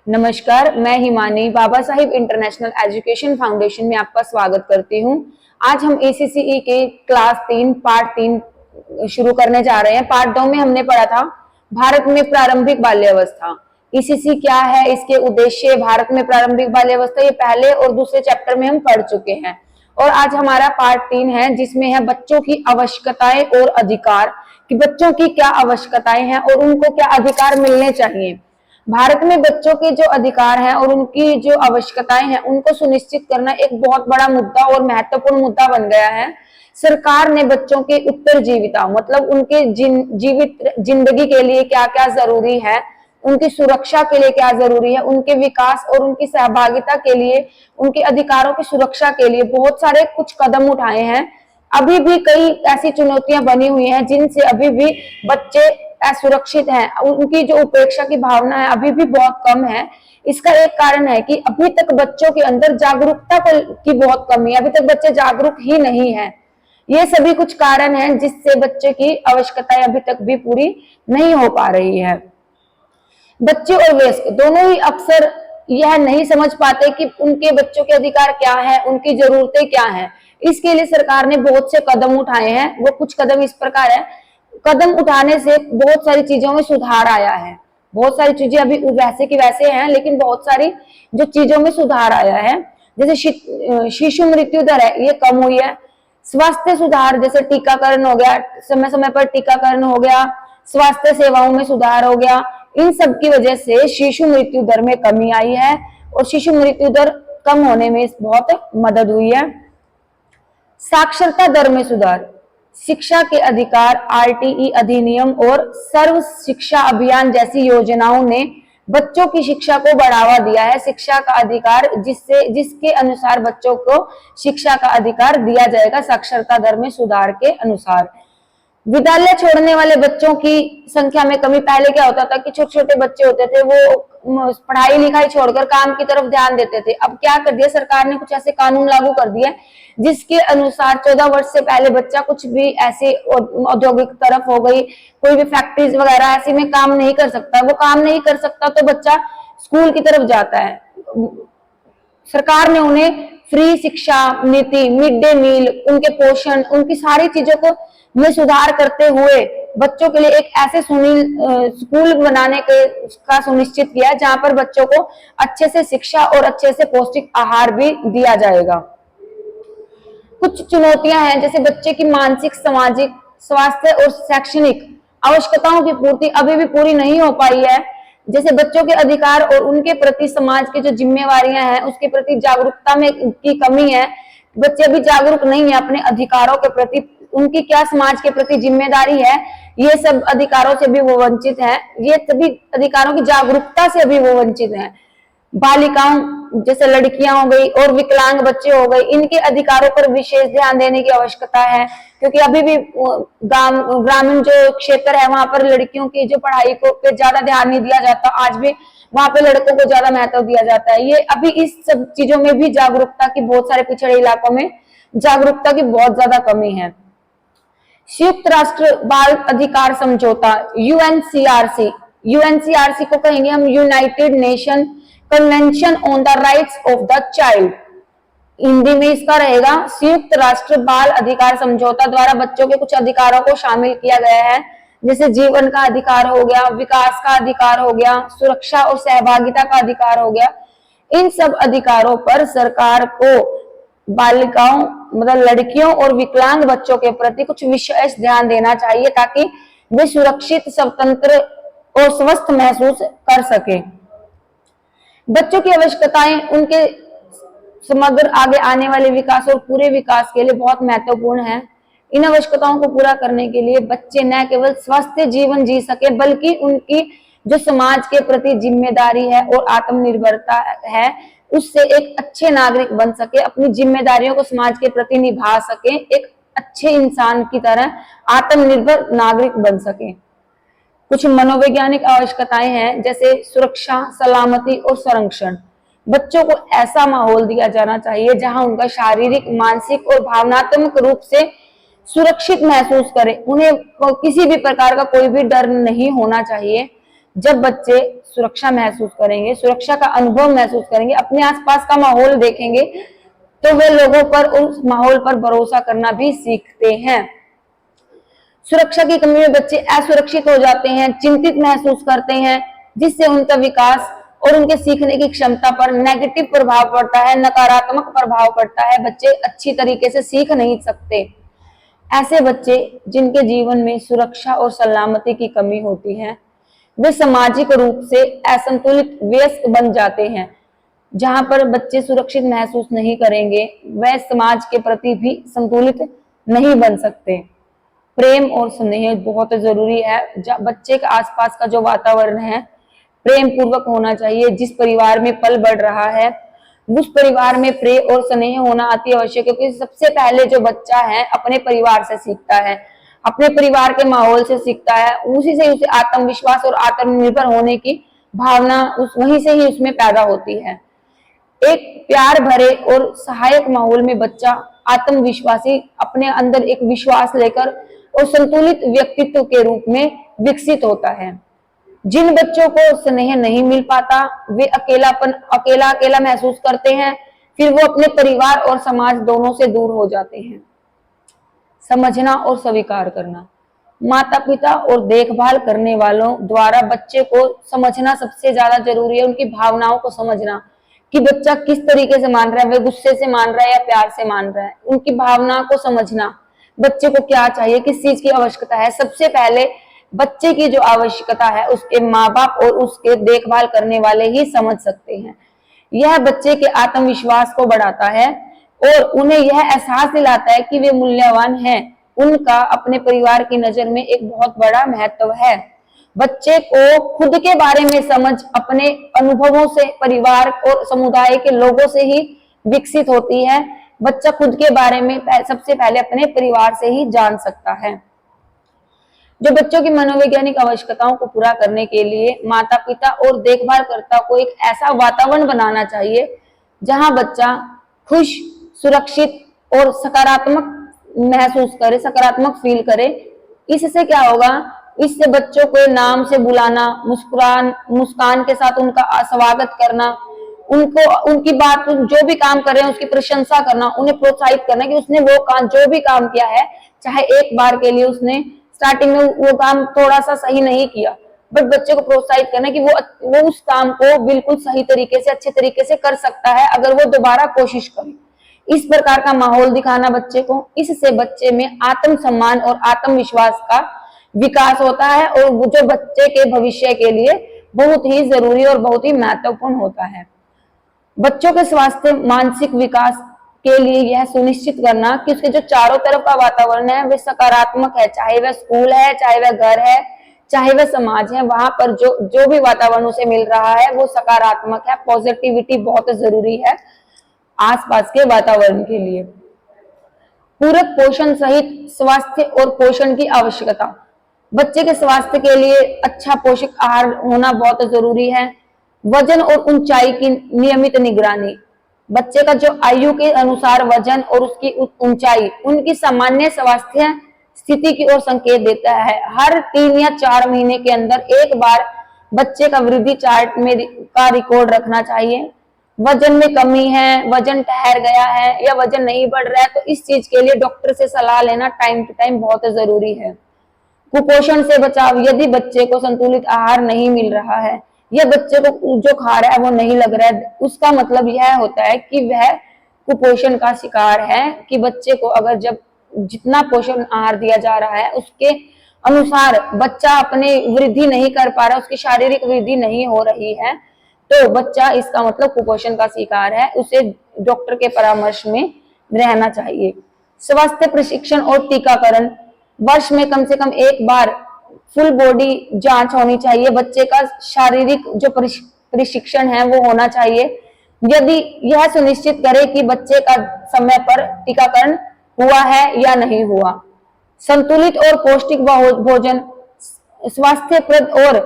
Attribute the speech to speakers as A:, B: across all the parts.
A: नमस्कार, मैं हिमानी बाबा Sahib international education foundation में आपका स्वागत करती हूँ। आज हम ACCE के क्लास 3 पार्ट 3 शुरू करने जा रहे हैं। पार्ट 2 में हमने पढ़ा था भारत में प्रारंभिक बाल्यावस्था। ECC क्या है, इसके उद्देश्य, भारत में प्रारंभिक बाल्यावस्था, ये पहले और दूसरे चैप्टर में हम पढ़ चुके हैं। और आज हमारा पार्ट 3 है जिसमें है बच्चों की आवश्यकताएं और अधिकार, कि बच्चों की क्या आवश्यकताएं हैं और उनको क्या अधिकार मिलने चाहिए। भारत में बच्चों के जो अधिकार हैं और उनकी जो आवश्यकताएं हैं उनको सुनिश्चित करना एक बहुत बड़ा मुद्दा और महत्वपूर्ण मुद्दा बन गया है। सरकार ने बच्चों के उत्तरजीविता मतलब उनके जीवित जिंदगी के लिए क्या क्या जरूरी है, उनकी सुरक्षा के लिए क्या जरूरी है, उनके विकास और उनकी सहभागिता के लिए, उनके अधिकारों की सुरक्षा के लिए बहुत सारे कुछ कदम उठाए हैं। अभी भी कई ऐसी चुनौतियां बनी हुई हैं जिनसे अभी भी बच्चे असुरक्षित हैं, उनकी जो उपेक्षा की भावना है अभी भी बहुत कम है। इसका एक कारण है कि अभी तक बच्चों के अंदर जागरूकता की बहुत कमी है, अभी तक बच्चे जागरूक ही नहीं है। ये सभी कुछ कारण हैं जिससे बच्चे की आवश्यकताएं अभी तक भी पूरी नहीं हो पा रही है। बच्चे और वयस्क दोनों ही अक्सर यह नहीं समझ पाते कि उनके बच्चों के अधिकार क्या है, उनकी जरूरतें क्या हैं। इसके लिए सरकार ने बहुत से कदम उठाए हैं। वो कुछ कदम इस प्रकार है, कदम उठाने से बहुत सारी चीजों में सुधार आया है। बहुत सारी चीजें अभी वैसे की वैसे हैं, लेकिन बहुत सारी जो चीजों में सुधार आया है, जैसे शिशु मृत्यु दर है ये कम हुई है। स्वास्थ्य सुधार जैसे टीकाकरण हो गया, समय समय पर टीकाकरण हो गया, स्वास्थ्य सेवाओं में सुधार हो गया। इन सब की वजह से शिशु मृत्यु दर में कमी आई है और शिशु मृत्यु दर कम होने में बहुत मदद हुई है। साक्षरता दर में सुधार, शिक्षा के अधिकार, RTE अधिनियम और सर्व शिक्षा अभियान जैसी योजनाओं ने बच्चों की शिक्षा को बढ़ावा दिया है। शिक्षा का अधिकार जिसके अनुसार बच्चों को शिक्षा का अधिकार दिया जाएगा साक्षरता दर में सुधार के अनुसार। विद्यालय छोड़ने वाले बच्चों की संख्या में कमी, पहले क्या होता था कि छोटे छोटे बच्चे होते थे वो पढ़ाई लिखाई छोड़कर काम की तरफ ध्यान देते थे। अब क्या कर दिया सरकार ने, कुछ ऐसे कानून लागू कर दिए जिसके अनुसार 14 वर्ष से पहले बच्चा कुछ भी ऐसे औद्योगिक तरफ हो गई, कोई भी फैक्ट्रीज वगैरह ऐसी में काम नहीं कर सकता। वो काम नहीं कर सकता तो बच्चा स्कूल की तरफ जाता है। सरकार ने उन्हें फ्री शिक्षा नीति, मिड डे मील, उनके पोषण, उनकी सारी चीजों को में सुधार करते हुए बच्चों के लिए एक ऐसे स्कूल बनाने का सुनिश्चित किया जहां पर बच्चों को अच्छे से शिक्षा और अच्छे से पौष्टिक आहार भी दिया जाएगा। कुछ चुनौतियां हैं जैसे बच्चे की मानसिक, सामाजिक, स्वास्थ्य और शैक्षणिक आवश्यकताओं की पूर्ति अभी भी पूरी नहीं हो पाई है। जैसे बच्चों के अधिकार और उनके प्रति समाज की जो जिम्मेवारियां हैं उसके प्रति जागरूकता में की कमी है। बच्चे अभी जागरूक नहीं है अपने अधिकारों के प्रति, उनकी क्या समाज के प्रति जिम्मेदारी है, ये सब अधिकारों से भी वो वंचित है। ये सभी अधिकारों की जागरूकता से अभी वो वंचित है। बालिकाओं जैसे लड़कियां हो गई और विकलांग बच्चे हो गए, इनके अधिकारों पर विशेष ध्यान देने की आवश्यकता है, क्योंकि अभी भी ग्रामीण जो क्षेत्र है वहां पर लड़कियों की जो पढ़ाई को पे ज्यादा ध्यान नहीं दिया जाता। आज भी वहां पे लड़कों को ज्यादा महत्व दिया जाता है। ये अभी इस सब चीजों में भी जागरूकता की, बहुत सारे पिछड़े इलाकों में जागरूकता की बहुत ज्यादा कमी है। संयुक्त राष्ट्र बाल अधिकार समझौता UNCRC को कहेंगे हम United nation convention on the rights of the child, Hindi में इसका रहेगा संयुक्त राष्ट्र बाल अधिकार समझौता द्वारा बच्चों के कुछ अधिकारों को शामिल किया गया है। जैसे जीवन का अधिकार हो गया, विकास का अधिकार हो गया, सुरक्षा और सहभागिता का अधिकार हो गया। इन सब अधिकारों पर सरकार को बालिकाओं मतलब लड़कियों और विकलांग बच्चों के प्रति कुछ विशेष ध्यान देना चाहिए ताकि वे सुरक्षित, स्वतंत्र और स्वस्थ महसूस कर सके। बच्चों की आवश्यकताएं उनके समग्र आगे आने वाले विकास और पूरे विकास के लिए बहुत महत्वपूर्ण है। इन आवश्यकताओं को पूरा करने के लिए बच्चे न केवल स्वस्थ जीवन जी सके बल्कि उनकी जो समाज के प्रति जिम्मेदारी है और आत्मनिर्भरता है उससे एक अच्छे नागरिक बन सके, अपनी जिम्मेदारियों को समाज के प्रति निभा सके, एक अच्छे इंसान की तरह आत्मनिर्भर नागरिक बन सके। कुछ मनोवैज्ञानिक आवश्यकताएं हैं जैसे सुरक्षा, सलामती और संरक्षण। बच्चों को ऐसा माहौल दिया जाना चाहिए जहां उनका शारीरिक, मानसिक और भावनात्मक रूप से सुरक्षित महसूस करे। उन्हें किसी भी प्रकार का कोई भी डर नहीं होना चाहिए। जब बच्चे सुरक्षा महसूस करेंगे, सुरक्षा का अनुभव महसूस करेंगे, अपने आसपास का माहौल देखेंगे, तो वे लोगों पर, उस माहौल पर भरोसा करना भी सीखते हैं। सुरक्षा की कमी में बच्चे असुरक्षित हो जाते हैं, चिंतित महसूस करते हैं, जिससे उनका विकास और उनके सीखने की क्षमता पर नेगेटिव प्रभाव पड़ता है, नकारात्मक प्रभाव पड़ता है। बच्चे अच्छी तरीके से सीख नहीं सकते। ऐसे बच्चे जिनके जीवन में सुरक्षा और सलामती की कमी होती है, वे सामाजिक रूप से असंतुलित वयस्क बन जाते हैं। जहां पर बच्चे सुरक्षित महसूस नहीं करेंगे, वह समाज के प्रति भी संतुलित नहीं बन सकते। प्रेम और स्नेह बहुत जरूरी है। बच्चे के आसपास का जो वातावरण है प्रेम पूर्वक होना चाहिए। जिस परिवार में पल बढ़ रहा है उस परिवार में प्रेम और स्नेह होना अति आवश्यक है, क्योंकि सबसे पहले जो बच्चा है अपने परिवार से सीखता है, अपने परिवार के माहौल से सीखता है, उसी से उसे आत्मविश्वास और आत्मनिर्भर होने की भावना वहीं से ही उसमें पैदा होती है। एक प्यार भरे और सहायक माहौल में बच्चा आत्मविश्वासी, अपने अंदर एक विश्वास लेकर और संतुलित व्यक्तित्व के रूप में विकसित होता है। जिन बच्चों को स्नेह नहीं मिल पाता, वे अकेला महसूस करते हैं, फिर वो अपने परिवार और समाज दोनों से दूर हो जाते हैं। समझना और स्वीकार करना। माता पिता और देखभाल करने वालों द्वारा बच्चे को समझना सबसे ज्यादा जरूरी है। उनकी भावनाओं को समझना कि बच्चा किस तरीके से मान रहा है, वह गुस्से से मान रहा है या प्यार से मान रहा है। उनकी भावना को समझना, बच्चे को क्या चाहिए, किस चीज की आवश्यकता है। सबसे पहले बच्चे की जो आवश्यकता है उसके माँ बाप और उसके देखभाल करने वाले ही समझ सकते हैं। यह बच्चे के आत्मविश्वास को बढ़ाता है और उन्हें यह एहसास दिलाता है कि वे मूल्यवान हैं। उनका अपने परिवार की नजर में एक बहुत बड़ा महत्व है। बच्चे को खुद के बारे में समझ अपने अनुभवों से, परिवार और समुदाय के लोगों से ही विकसित होती है। बच्चा खुद के बारे में सबसे पहले अपने परिवार से ही जान सकता है। जो बच्चों की मनोवैज्ञानिक आवश्यकताओं को पूरा करने के लिए माता पिता और देखभालकर्ता को एक ऐसा वातावरण बनाना चाहिए जहां बच्चा खुश, सुरक्षित और सकारात्मक महसूस करे, सकारात्मक फील करे। इससे क्या होगा, इससे बच्चों को नाम से बुलाना, मुस्कान के साथ उनका स्वागत करना, उनको उनकी बात, जो भी काम कर रहे हैं उसकी प्रशंसा करना, उन्हें प्रोत्साहित करना कि उसने वो काम, जो भी काम किया है, चाहे एक बार के लिए उसने स्टार्टिंग में वो काम थोड़ा सा सही नहीं किया, बट बच्चे को प्रोत्साहित करना कि वो उस काम को बिल्कुल सही तरीके से, अच्छे तरीके से कर सकता है अगर वो दोबारा कोशिश करे। इस प्रकार का माहौल दिखाना बच्चे को, इससे बच्चे में आत्मसम्मान और आत्मविश्वास का विकास होता है और वो जो बच्चे के भविष्य के लिए बहुत ही जरूरी और बहुत ही महत्वपूर्ण होता है। बच्चों के स्वास्थ्य, मानसिक विकास के लिए यह सुनिश्चित करना कि उसके जो चारों तरफ का वातावरण है वह सकारात्मक है, चाहे वह स्कूल है, चाहे वह घर है, चाहे वह समाज है, वहां पर जो भी वातावरण उसे मिल रहा है वो सकारात्मक है। पॉजिटिविटी बहुत जरूरी है आसपास के वातावरण के लिए। पूरक पोषण सहित स्वास्थ्य और पोषण की आवश्यकता। बच्चे के स्वास्थ्य के लिए अच्छा पोषक आहार होना बहुत जरूरी है। वजन और ऊंचाई की नियमित निगरानी। बच्चे का जो आयु के अनुसार वजन और उसकी ऊंचाई उनकी सामान्य स्वास्थ्य स्थिति की ओर संकेत देता है। हर 3 या 4 महीने के अंदर एक बार बच्चे का वृद्धि चार्ट में का रिकॉर्ड रखना चाहिए। वजन में कमी है, वजन ठहर गया है या वजन नहीं बढ़ रहा है, तो इस चीज के लिए डॉक्टर से सलाह लेना टाइम टू टाइम बहुत जरूरी है। कुपोषण से बचाव। यदि बच्चे को संतुलित आहार नहीं मिल रहा है या बच्चे को जो खा रहा है वो नहीं लग रहा है, उसका मतलब यह होता है कि वह कुपोषण का शिकार है। कि बच्चे को अगर जब जितना पोषण आहार दिया जा रहा है उसके अनुसार बच्चा अपने वृद्धि नहीं कर पा रहा, उसकी शारीरिक वृद्धि नहीं हो रही है, तो बच्चा इसका मतलब कुपोषण का शिकार है। उसे डॉक्टर के परामर्श में रहना चाहिए। स्वास्थ्य प्रशिक्षण और टीकाकरण। वर्ष में कम से कम एक बार फुल बॉडी जांच होनी चाहिए। बच्चे का शारीरिक जो प्रशिक्षण है वो होना चाहिए, यदि यह सुनिश्चित करे कि बच्चे का समय पर टीकाकरण हुआ है या नहीं हुआ। संतुलित और पौष्टिक भोजन। स्वास्थ्यप्रद और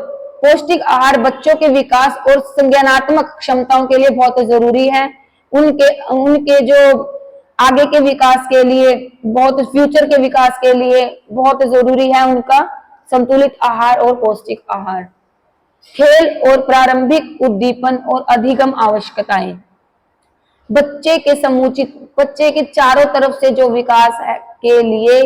A: पौष्टिक आहार बच्चों के विकास और संज्ञानात्मक क्षमताओं के लिए बहुत जरूरी है। उनके जो आगे के विकास के लिए, बहुत फ्यूचर के विकास के लिए बहुत जरूरी है उनका संतुलित आहार और पौष्टिक आहार। खेल और प्रारंभिक उद्दीपन और अधिगम आवश्यकताएं। बच्चे के चारों तरफ से जो विकास है के लिए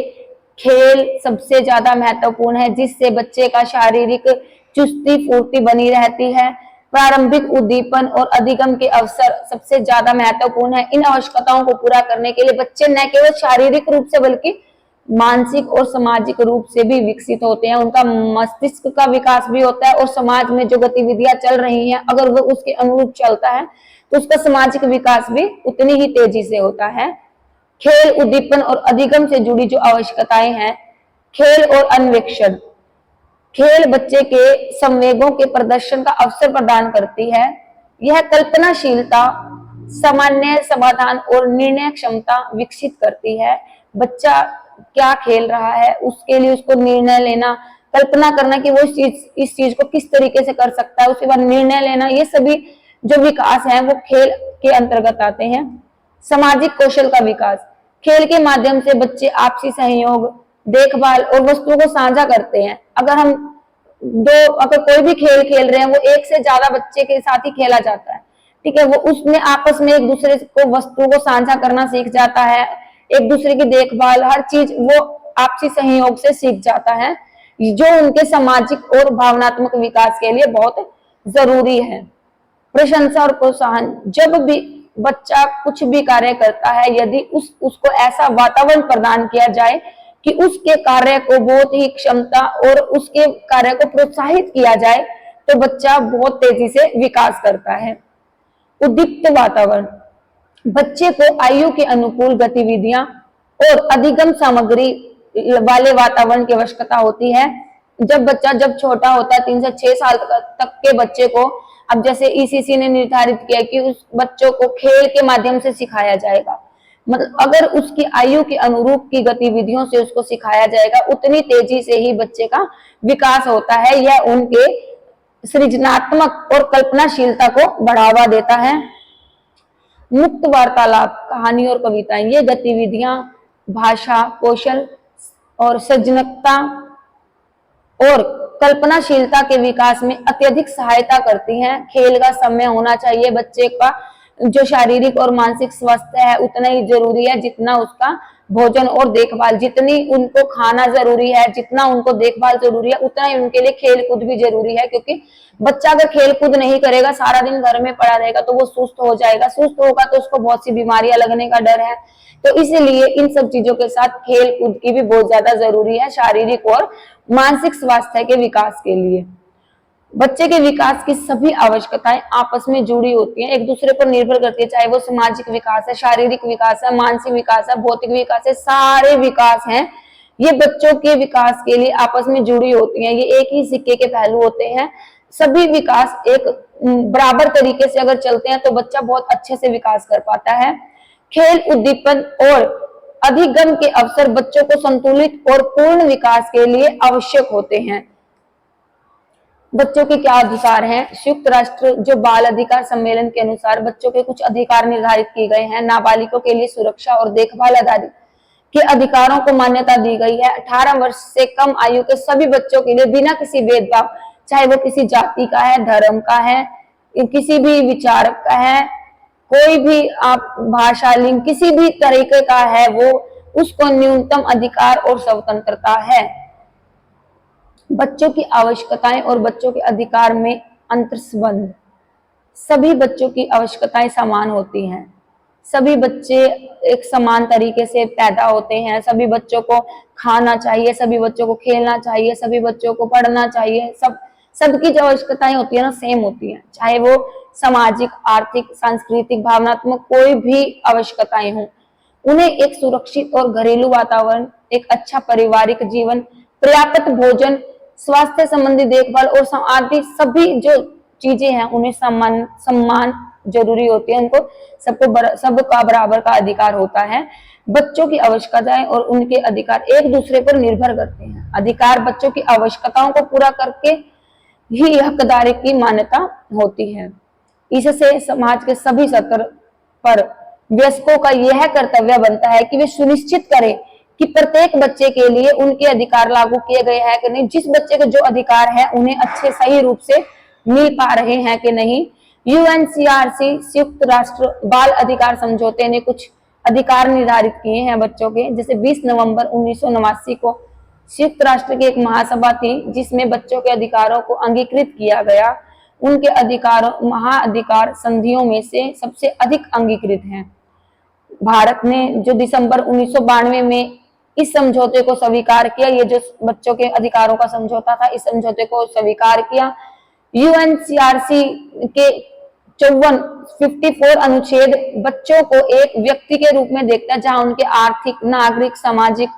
A: खेल सबसे ज्यादा महत्वपूर्ण है, जिससे बच्चे का शारीरिक चुस्ती फुर्ती बनी रहती है। प्रारंभिक उद्दीपन और अधिगम के अवसर सबसे ज्यादा महत्वपूर्ण है। इन आवश्यकताओं को पूरा करने के लिए बच्चे न केवल शारीरिक रूप से बल्कि मानसिक और सामाजिक रूप से भी विकसित होते हैं। उनका मस्तिष्क का विकास भी होता है और समाज में जो गतिविधियां चल रही हैं अगर वो उसके अनुरूप चलता है तो उसका सामाजिक विकास भी उतनी ही तेजी से होता है। खेल उद्दीपन और अधिगम से जुड़ी जो आवश्यकताएं हैं, खेल और अन्वेषण। खेल बच्चे के संवेगों के प्रदर्शन का अवसर प्रदान करती है। यह कल्पनाशीलता, सामान्य समाधान और निर्णय क्षमता विकसित करती है। बच्चा क्या खेल रहा है उसके लिए उसको निर्णय लेना, कल्पना करना कि वो इस चीज को किस तरीके से कर सकता है, उसके बाद निर्णय लेना, ये सभी जो विकास है वो खेल के अंतर्गत आते हैं। सामाजिक कौशल का विकास। खेल के माध्यम से बच्चे आपसी सहयोग, देखभाल और वस्तुओं को साझा करते हैं। अगर कोई भी खेल खेल रहे हैं वो एक से ज्यादा बच्चे के साथ ही खेला जाता है, ठीक है, वो उसमें आपस में एक दूसरे को वस्तुओं को साझा करना सीख जाता है, एक दूसरे की देखभाल, हर चीज वो आपसी सहयोग से सीख जाता है, जो उनके सामाजिक और भावनात्मक विकास के लिए बहुत जरूरी है। प्रशंसा और प्रोत्साहन। जब भी बच्चा कुछ भी कार्य करता है, यदि उसको ऐसा वातावरण प्रदान किया जाए कि उसके कार्य को बहुत ही क्षमता और उसके कार्य को प्रोत्साहित किया जाए तो बच्चा बहुत तेजी से विकास करता है। उद्दीप्त वातावरण। बच्चे को आयु के अनुकूल गतिविधियां और अधिगम सामग्री वाले वातावरण की आवश्यकता होती है। जब छोटा होता है, 3 से 6 साल तक के बच्चे को, अब जैसे ईसीसी ने निर्धारित किया कि उस बच्चों को खेल के माध्यम से सिखाया जाएगा, मतलब अगर उसकी आयु के अनुरूप की गतिविधियों से उसको सिखाया जाएगा उतनी तेजी से ही बच्चे का विकास होता है। यह उनके सृजनात्मक और कल्पनाशीलता को बढ़ावा देता है। मुक्त वार्तालाप, कहानी और कविताएं। ये गतिविधियां भाषा कौशल और सृजनता और कल्पनाशीलता के विकास में अत्यधिक सहायता करती हैं। खेल का समय होना चाहिए। बच्चे का जो शारीरिक और मानसिक स्वास्थ्य है उतना ही जरूरी है जितना उसका भोजन और देखभाल। जितनी उनको खाना जरूरी है, जितना उनको देखभाल जरूरी है, उतना ही उनके लिए खेल कूद भी जरूरी है। क्योंकि बच्चा अगर खेल कूद नहीं करेगा, सारा दिन घर में पड़ा रहेगा तो वो सुस्त हो जाएगा। सुस्त होगा तो उसको बहुत सी बीमारियां लगने का डर है। तो इसीलिए इन सब चीजों के साथ खेल कूद की भी बहुत ज्यादा जरूरी है शारीरिक और मानसिक स्वास्थ्य के विकास के लिए। बच्चे के विकास की सभी आवश्यकताएं आपस में जुड़ी होती हैं, एक दूसरे पर निर्भर करती है। चाहे वो सामाजिक विकास है, शारीरिक विकास है, मानसिक विकास है, भौतिक विकास है, सारे विकास हैं ये बच्चों के विकास के लिए आपस में जुड़ी होती हैं। ये एक ही सिक्के के पहलू होते हैं। सभी विकास एक बराबर तरीके से अगर चलते हैं तो बच्चा बहुत अच्छे से विकास कर पाता है। खेल उद्दीपन और अधिगम के अवसर बच्चों को संतुलित और पूर्ण विकास के लिए आवश्यक होते हैं। बच्चों के क्या अधिकार हैं? संयुक्त राष्ट्र जो बाल अधिकार सम्मेलन के अनुसार बच्चों के कुछ अधिकार निर्धारित किए गए हैं। नाबालिगों के लिए सुरक्षा और देखभाल आदि के अधिकारों को मान्यता दी गई है। 18 वर्ष से कम आयु के सभी बच्चों के लिए बिना किसी भेदभाव, चाहे वो किसी जाति का है, धर्म का है, किसी भी विचार का है, कोई भी आप भाषा लिंग किसी भी तरीके का है, वो उसको न्यूनतम अधिकार और स्वतंत्रता है। बच्चों की आवश्यकताएं और बच्चों के अधिकार में अंतर्संबंध। सभी बच्चों की आवश्यकताएं समान होती हैं। सभी बच्चे एक समान तरीके से पैदा होते हैं। सभी बच्चों को खाना चाहिए, सभी बच्चों को खेलना चाहिए, सभी बच्चों को पढ़ना चाहिए। सबकी जो आवश्यकताएं होती है ना सेम होती हैं, चाहे वो सामाजिक, आर्थिक, सांस्कृतिक, भावनात्मक कोई भी आवश्यकताएं हों। उन्हें एक सुरक्षित और घरेलू वातावरण, एक अच्छा पारिवारिक जीवन, पर्याप्त भोजन, स्वास्थ्य संबंधी देखभाल और आदि सभी जो चीजें हैं उन्हें सम्मान जरूरी होती है। उनको सबका बराबर का अधिकार होता है। बच्चों की आवश्यकताएं और उनके अधिकार एक दूसरे पर निर्भर करते हैं। अधिकार बच्चों की आवश्यकताओं को पूरा करके ही हकदारी की मान्यता होती है। इससे समाज के सभी स्तर पर वयस्कों का यह कर्तव्य बनता है कि वे सुनिश्चित करें कि प्रत्येक बच्चे के लिए उनके अधिकार लागू किए गए हैं कि नहीं। जिस बच्चे के जो अधिकार है उन्हें अच्छे सही रूप से मिल पा रहे हैं कि नहीं। यूएनसीआरसी संयुक्त राष्ट्र बाल अधिकार समझौते ने कुछ अधिकार निर्धारित किए हैं बच्चों के, जैसे 20 नवंबर 1989 को संयुक्त राष्ट्र की एक महासभा थी जिसमें बच्चों के अधिकारों को अंगीकृत किया गया। उनके अधिकारों महाअधिकार संधियों में से सबसे अधिक अंगीकृत हैं। भारत ने जो दिसंबर 1992 में इस समझौते को स्वीकार किया, ये जो बच्चों के अधिकारों का समझौता था, इस समझौते को स्वीकार किया। यूएनसीआरसी के 54 अनुच्छेद बच्चों को एक व्यक्ति के रूप में देखता है, जहां उनके आर्थिक, नागरिक, सामाजिक,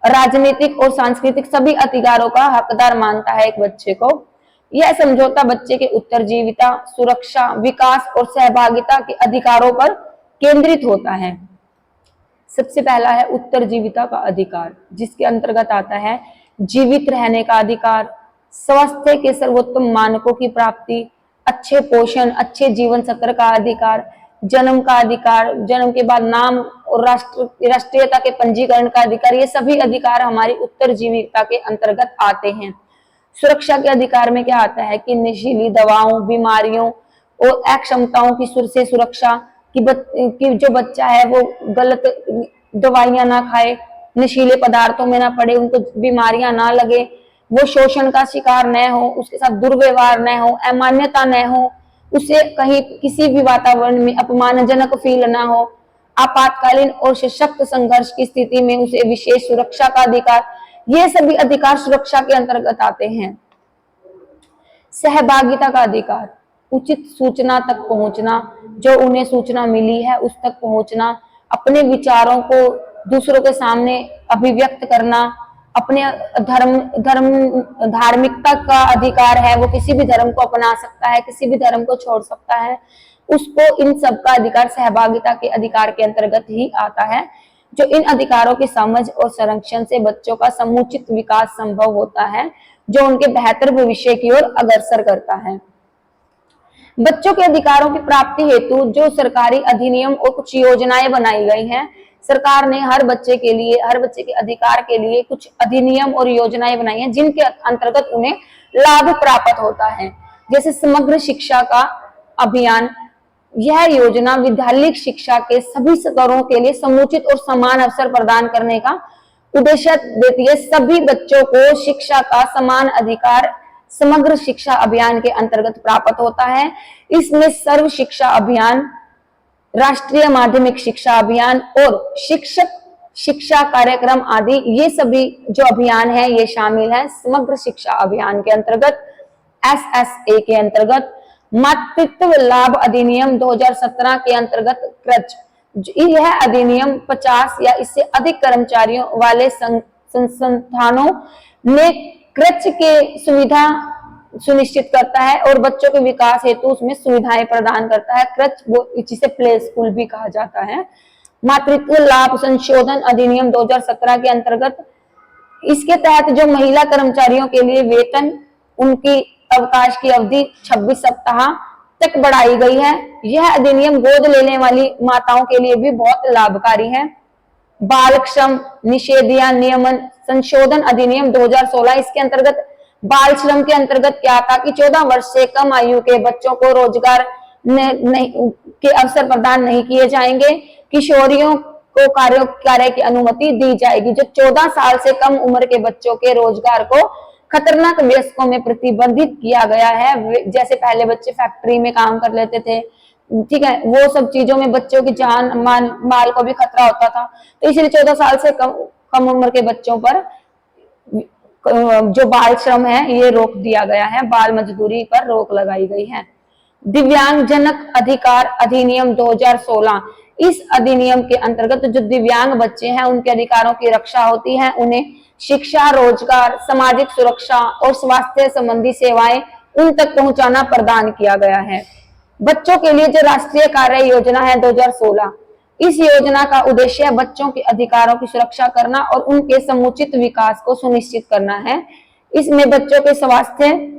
A: राजनीतिक और सांस्कृतिक सभी अधिकारों का हकदार मानता है एक बच्चे को। यह समझौता बच्चे के उत्तरजीविता, सुरक्षा, विकास और सहभागिता के अधिकारों पर केंद्रित होता है। सबसे पहला है उत्तरजीविता का अधिकार, जिसके अंतर्गत आता है जीवित रहने का अधिकार, स्वास्थ्य के सर्वोत्तम मानकों की प्राप्ति, अच्छे पोषण, अच्छे जीवन सत्र का अधिकार, जन्म का अधिकार, जन्म के बाद नाम और राष्ट्रीयता के पंजीकरण का अधिकार, ये सभी अधिकार हमारी उत्तरजीविता के अंतर्गत आते हैं। सुरक्षा के अधिकार में क्या आता है कि नशीली दवाओं, बीमारियों और अक्षमताओं की से सुरक्षा, कि जो बच्चा है वो गलत दवाइयां ना खाए, नशीले पदार्थों में ना पड़े, उनको बीमारियां ना लगे, वो शोषण का शिकार न हो, उसके साथ दुर्व्यवहार न हो, अमान्यता न हो, उसे कहीं किसी भी वातावरण में अपमानजनक फील ना हो, आपातकालीन और सशक्त संघर्ष की स्थिति में उसे विशेष सुरक्षा का अधिकार, ये सभी अधिकार सुरक्षा के अंतर्गत आते हैं। सहभागिता का अधिकार, उचित सूचना तक पहुंचना, जो उन्हें सूचना मिली है उस तक पहुंचना, अपने विचारों को दूसरों के सामने अभिव्यक्त करना, अपने धार्मिकता का अधिकार है, वो किसी भी धर्म को अपना सकता है, किसी भी धर्म को छोड़ सकता है, उसको इन सब का अधिकार सहभागिता के अधिकार के अंतर्गत ही आता है। जो इन अधिकारों की समझ और संरक्षण से बच्चों का समुचित विकास संभव होता है, जो उनके बेहतर भविष्य की ओर अग्रसर करता है। बच्चों के अधिकारों की प्राप्ति हेतु जो सरकारी अधिनियम और कुछ योजनाएं बनाई गई हैं, सरकार ने हर बच्चे के अधिकार के लिए कुछ अधिनियम और योजनाएं बनाई हैं, जिनके अंतर्गत उन्हें लाभ प्राप्त होता है। जैसे समग्र शिक्षा का अभियान, यह योजना विद्यालयिक शिक्षा के सभी स्तरों के लिए समुचित और समान अवसर प्रदान करने का उद्देश्य देती है। सभी बच्चों को शिक्षा का समान अधिकार समग्र शिक्षा अभियान के अंतर्गत प्राप्त होता है। इसमें सर्व शिक्षा अभियान, राष्ट्रीय माध्यमिक शिक्षा अभियान और शिक्षक शिक्षा कार्यक्रम आदि, ये सभी जो अभियान है ये शामिल है समग्र शिक्षा अभियान के अंतर्गत। SSA के अंतर्गत मातृत्व लाभ अधिनियम 2017 के अंतर्गत क्रच, यह अधिनियम 50 या इससे अधिक कर्मचारियों वाले संस्थानों में क्रच के सुविधा सुनिश्चित करता है और बच्चों के विकास हेतु उसमें सुविधाएं प्रदान करता है। क्रच वो जिसे प्ले स्कूल भी कहा जाता है। मातृत्व लाभ संशोधन अधिनियम 2017 के अंतर्गत, इसके तहत जो महिला कर्मचारियों के लिए वेतन, उनकी अवकाश की अवधि 26 सप्ताह तक बढ़ाई गई है। यह अधिनियम गोद लेने वाली माताओं के लिए भी बहुत लाभकारी है। बाल श्रम निषेध या नियमन संशोधन अधिनियम 2016, इसके अंतर्गत बाल श्रम के अंतर्गत क्या था कि 14 वर्ष से कम आयु के बच्चों को रोजगार के अवसर प्रदान नहीं किए जाएंगे। किशोरियों को कार्य की अनुमति दी जाएगी। जो 14 साल से कम उम्र के बच्चों के रोजगार को खतरनाक वयस्कों में प्रतिबंधित किया गया है, जैसे पहले बच्चे फैक्ट्री में काम कर लेते थे, ठीक है, वो सब चीजों में बच्चों की जान माल को भी खतरा होता था, तो इसलिए 14 साल से कम उम्र के बच्चों पर जो बाल श्रम है ये रोक दिया गया है, बाल मजदूरी पर रोक लगाई गई है। दिव्यांग जनक अधिकार अधिनियम 2016, इस अधिनियम के अंतर्गत जो दिव्यांग बच्चे हैं उनके अधिकारों की रक्षा होती है। उन्हें शिक्षा, रोजगार, सामाजिक सुरक्षा और स्वास्थ्य संबंधी सेवाएं उन तक पहुंचाना प्रदान किया गया है। बच्चों के लिए जो राष्ट्रीय कार्य योजना है 2016, इस योजना का उद्देश्य है बच्चों के अधिकारों की सुरक्षा करना और उनके समुचित विकास को सुनिश्चित करना है। इसमें बच्चों के स्वास्थ्य,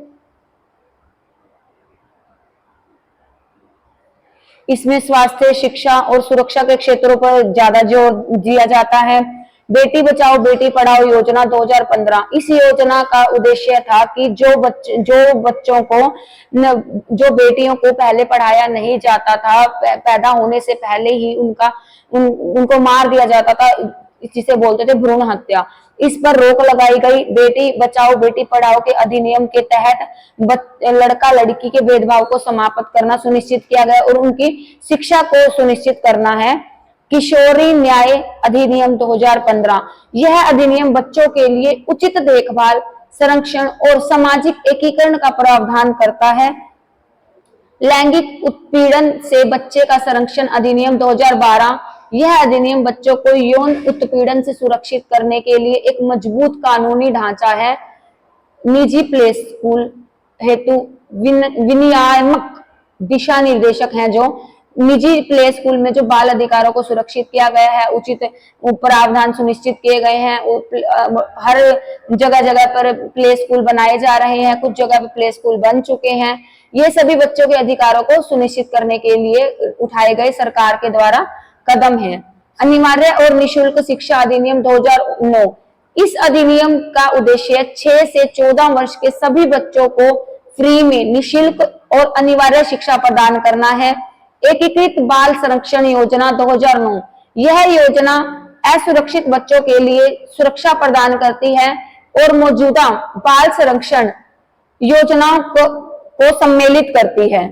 A: शिक्षा और सुरक्षा के क्षेत्रों पर ज्यादा जोर दिया जाता है। बेटी बचाओ बेटी पढ़ाओ योजना 2015। इस योजना का उद्देश्य था कि जो बच्चों को जो बेटियों को पहले पढ़ाया नहीं जाता था, पैदा होने से पहले ही उनको मार दिया जाता था, जिसे बोलते थे भ्रूण हत्या, इस पर रोक लगाई गई। बेटी बचाओ बेटी पढ़ाओ के अधिनियम के तहत लड़का लड़की के भेदभाव को समाप्त करना सुनिश्चित किया गया और उनकी शिक्षा को सुनिश्चित करना है। किशोरी न्याय अधिनियम 2015, यह अधिनियम बच्चों के लिए उचित देखभाल, संरक्षण और सामाजिक एकीकरण का प्रावधान करता है। लैंगिक उत्पीड़न से बच्चे का संरक्षण अधिनियम 2012, यह अधिनियम बच्चों को यौन उत्पीड़न से सुरक्षित करने के लिए एक मजबूत कानूनी ढांचा है। निजी प्ले स्कूल हेतु विनियामक दिशा निर्देशक हैं, जो निजी प्ले स्कूल में जो बाल अधिकारों को सुरक्षित किया गया है, उचित प्रावधान सुनिश्चित किए गए हैं। हर जगह जगह पर प्ले स्कूल बनाए जा रहे हैं, कुछ जगह पर प्ले स्कूल बन चुके हैं। ये सभी बच्चों के अधिकारों को सुनिश्चित करने के लिए उठाए गए सरकार के द्वारा कदम है। अनिवार्य और निःशुल्क शिक्षा अधिनियम 2009, इस अधिनियम का उद्देश्य 6 से 14 वर्ष के सभी बच्चों को फ्री में निःशुल्क और अनिवार्य शिक्षा प्रदान करना है। एकीकृत बाल संरक्षण योजना 2009, यह योजना असुरक्षित बच्चों के लिए सुरक्षा प्रदान करती है और मौजूदा बाल संरक्षण योजनाओं को सम्मिलित करती है।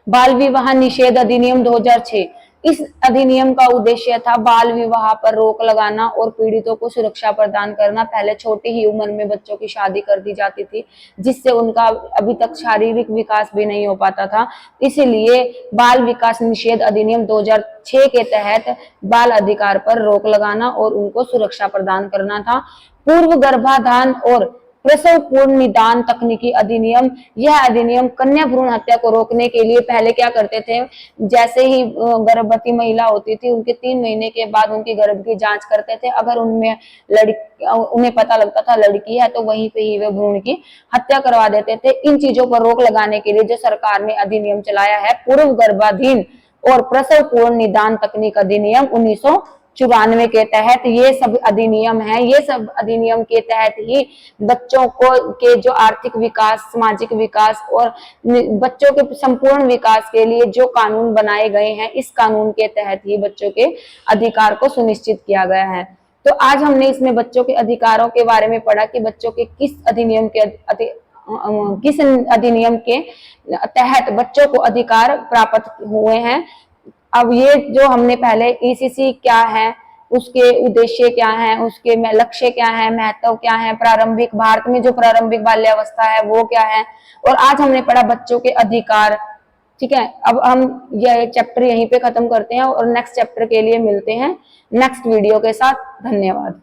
A: बाल विवाह निषेध अधिनियम 2006, इस अधिनियम का उद्देश्य था बाल विवाह पर रोक लगाना और पीड़ितों को सुरक्षा प्रदान करना। पहले छोटी ही उम्र में बच्चों की शादी कर दी जाती थी, जिससे उनका अभी तक शारीरिक विकास भी नहीं हो पाता था। इसलिए बाल विकास निषेध अधिनियम 2006 के तहत बाल अधिकार पर रोक लगाना और उनको सुरक्षा प्रदान करना था। पूर्व गर्भाधान और प्रसव पूर्व निदान तकनीकी अधिनियम, यह अधिनियम कन्या भ्रूण हत्या को रोकने के लिए पहले क्या करते थे, जैसे ही गर्भवती महिला होती थी उनके 3 महीने के बाद उनके गर्भ की जांच करते थे। अगर उन्हें पता लगता था लड़की है तो वहीं पे ही वे भ्रूण की हत्या करवा देते थे। इन चीजों पर रोक लगाने के लिए जो सरकार ने अधिनियम चलाया है, पूर्व गर्भाधीन और प्रसव पूर्व निदान तकनीक अधिनियम 1994 के तहत ये सब अधिनियम है। ये सब अधिनियम के तहत ही बच्चों के जो आर्थिक विकास, सामाजिक विकास और बच्चों के संपूर्ण विकास के लिए जो कानून बनाए गए हैं, इस कानून के तहत ही बच्चों के अधिकार को सुनिश्चित किया गया है। तो आज हमने इसमें बच्चों के अधिकारों के बारे में पढ़ा कि बच्चों के किस अधिनियम के तहत बच्चों को अधिकार प्राप्त हुए हैं। अब ये जो हमने पहले ईसीसी क्या है, उसके उद्देश्य क्या है, उसके लक्ष्य क्या है, महत्व क्या है, प्रारंभिक भारत में जो प्रारंभिक बाल्यावस्था है वो क्या है, और आज हमने पढ़ा बच्चों के अधिकार। ठीक है, अब हम यह चैप्टर यहीं पे खत्म करते हैं और नेक्स्ट चैप्टर के लिए मिलते हैं नेक्स्ट वीडियो के साथ। धन्यवाद।